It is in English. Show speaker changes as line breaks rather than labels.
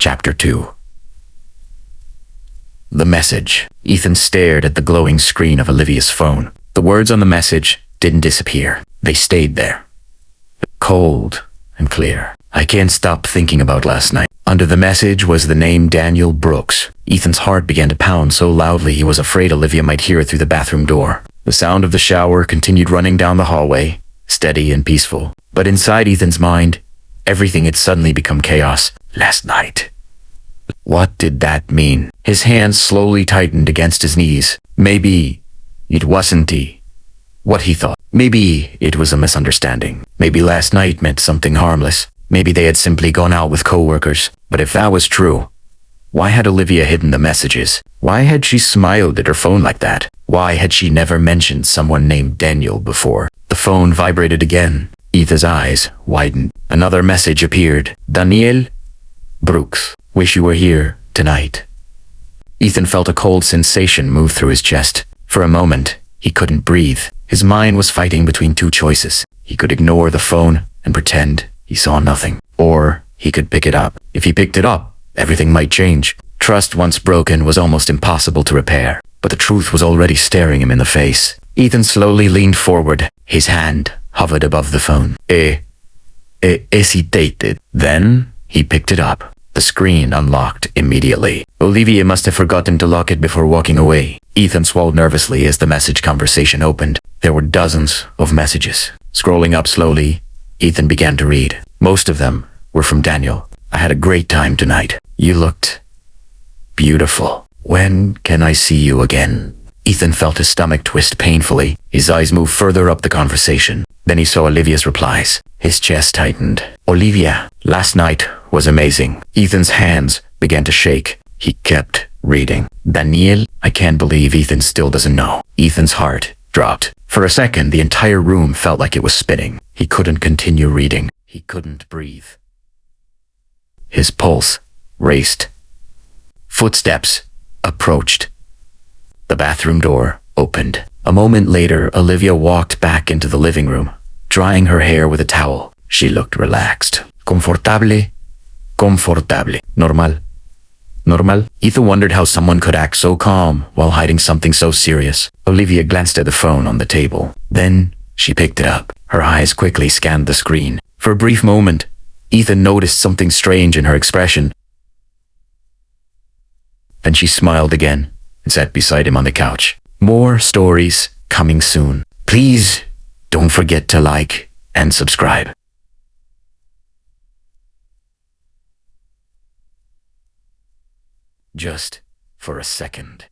Chapter 2. The message. Ethan stared at the glowing screen of Olivia's phone. The words on the message didn't disappear. They stayed there. Cold and clear. I can't stop thinking about last night. Under the message was the name Daniel Brooks. Ethan's heart began to pound so loudly he was afraid Olivia might hear it through the bathroom door. The sound of the shower continued running down the hallway, steady and peaceful. But inside Ethan's mind, everything had suddenly become chaos. Last night. What did that mean? His hands slowly tightened against his knees. Maybe it wasn't what he thought. Maybe it was a misunderstanding. Maybe last night meant something harmless. Maybe they had simply gone out with co-workers. But if that was true, why had Olivia hidden the messages? Why had she smiled at her phone like that? Why had she never mentioned someone named Daniel before? The phone vibrated again. Ethan's eyes widened. Another message appeared. Daniel Brooks, wish you were here tonight. Ethan felt a cold sensation move through his chest. For a moment, he couldn't breathe. His mind was fighting between two choices. He could ignore the phone and pretend he saw nothing. Or he could pick it up. If he picked it up, everything might change. Trust once broken was almost impossible to repair. But the truth was already staring him in the face. Ethan slowly leaned forward. His hand hovered above the phone. Hesitated. Then he picked it up. The screen unlocked immediately. Olivia must have forgotten to lock it before walking away. Ethan swallowed nervously as the message conversation opened. There were dozens of messages. Scrolling up slowly, Ethan began to read. Most of them were from Daniel. I had a great time tonight. You looked beautiful. When can I see you again? Ethan felt his stomach twist painfully. His eyes moved further up the conversation. Then he saw Olivia's replies. His chest tightened. Olivia, last night was amazing. Ethan's hands began to shake. He kept reading. Daniel, I can't believe Ethan still doesn't know. Ethan's heart dropped. For a second, the entire room felt like it was spinning. He couldn't continue reading. He couldn't breathe. His pulse raced. Footsteps approached. The bathroom door opened. A moment later, Olivia walked back into the living room, drying her hair with a towel. She looked relaxed. Confortable. Normal. Ethan wondered how someone could act so calm while hiding something so serious. Olivia glanced at the phone on the table. Then she picked it up. Her eyes quickly scanned the screen. For a brief moment, Ethan noticed something strange in her expression. Then she smiled again and sat beside him on the couch. More stories coming soon. Please don't forget to like and subscribe. Just for a second.